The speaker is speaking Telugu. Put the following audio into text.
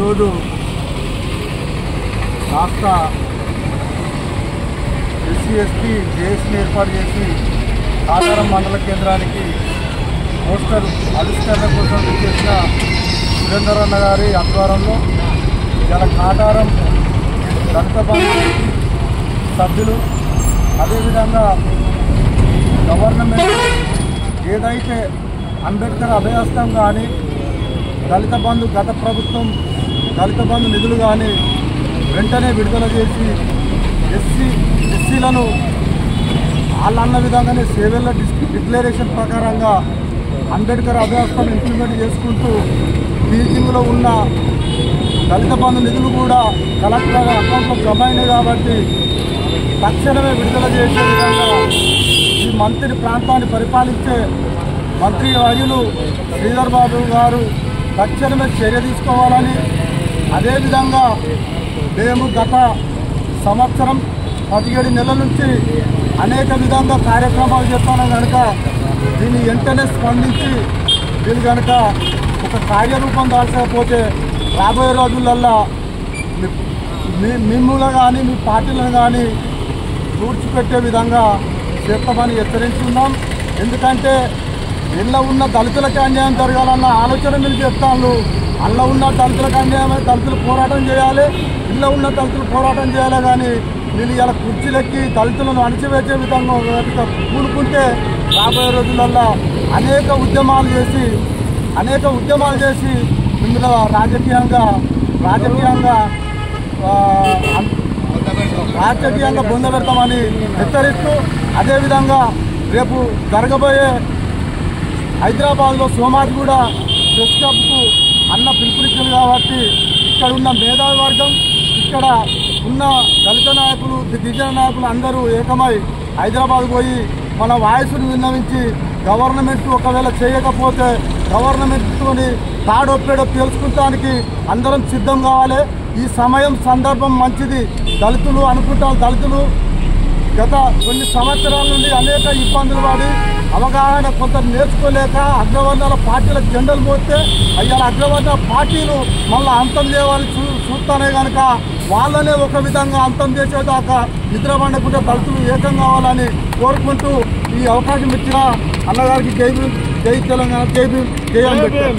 ఈరోజు రాష్ట్ర ఎస్సీ ఎస్టీ జేఏసీని ఏర్పాటు చేసి కాటారం మండల కేంద్రానికి పోస్టర్ ఆవిష్కరణ కోసం చేసిన సురేందర్ అన్న గారి ఆధ్వర్యంలో ఇలా కాటారం దళిత బంధు సభ్యులు అదేవిధంగా గవర్నమెంట్ ఏదైతే అంబేద్కర్ అభయహస్తం కానీ దళిత బంధు గత ప్రభుత్వం దళిత బంధు నిధులు కానీ వెంటనే విడుదల చేసి ఎస్సీలను వాళ్ళన్న విధంగానే సేవల డిక్లరేషన్ ప్రకారంగా అంబేద్కర్ అభయహస్తం ఇంప్లిమెంట్ చేసుకుంటూ టీచింగ్లో ఉన్న దళిత బంధు నిధులు కూడా కలెక్టర్ అకౌంట్లో జమ అయినాయి కాబట్టి తక్షణమే విడుదల చేసే విధంగా ఈ మంత్రి ప్రాంతాన్ని పరిపాలించే మంత్రి వర్యులు శ్రీధర్ బాబు గారు తక్షణమే చర్య తీసుకోవాలని, అదేవిధంగా మేము గత సంవత్సరం 17 నెలల నుంచి అనేక విధంగా కార్యక్రమాలు చేస్తున్నాం కనుక దీన్ని వెంటనే స్పందించి దీన్ని కనుక ఒక కార్యరూపం దాల్చకపోతే రాబోయే రోజులల్లో మిమ్మల్ని కానీ మీ పార్టీలను కానీ పూడ్చిపెట్టే విధంగా చేస్తామని హెచ్చరించున్నాం. ఎందుకంటే ఇళ్ళ ఉన్న దళితులకు అన్యాయం జరగాలన్న ఆలోచన మీరు చెప్తాను. అల్ల ఉన్న దళితులకు అన్యాయమే దళితులు పోరాటం చేయాలి, ఇళ్ళ ఉన్న దళితులు పోరాటం చేయాలి. కానీ వీళ్ళు ఇలా కుర్చీలెక్కి దళితులను అణచివేసే విధంగా కూడుకుంటే రాబోయే రోజులల్లో అనేక ఉద్యమాలు చేసి ఇందులో రాజకీయంగా పొందబెడతామని హెచ్చరిస్తూ, అదేవిధంగా రేపు జరగబోయే హైదరాబాద్లో సోమాజిగూడ ప్రెస్ క్లబ్కు అన్న పిలుపునిచ్చింది కాబట్టి ఇక్కడ ఉన్న మేధావి వర్గం, ఇక్కడ ఉన్న దళిత నాయకులు, గిరిజన నాయకులు అందరూ ఏకమై హైదరాబాద్ పోయి మన వాయిస్ను విన్నవించి గవర్నమెంట్ ఒకవేళ చేయకపోతే గవర్నమెంట్తోని తాడొప్పేడో తెలుసుకుంటానికి అందరం సిద్ధం కావాలి. ఈ సమయం సందర్భం మంచిది. దళితులు అనుకుంటారు, దళితులు గత కొన్ని సంవత్సరాల నుండి అనేక ఇబ్బందులు పడి అవగాహన కొంత నేర్చుకోలేక అగ్రవర్ణాల పార్టీలకు జెండలు పోతే అయ్యాల అగ్రవర్ణ పార్టీలు మళ్ళీ అంతం చేయాలని చూస్తానే కనుక వాళ్ళనే ఒక విధంగా అంతం చేసేదాకా నిద్ర పండకుండా దళితులు ఏకం కావాలని కోరుకుంటూ ఈ అవకాశం ఇచ్చిన అన్నగారికి జై తెలంగాణ, జై అంబేద్కర్.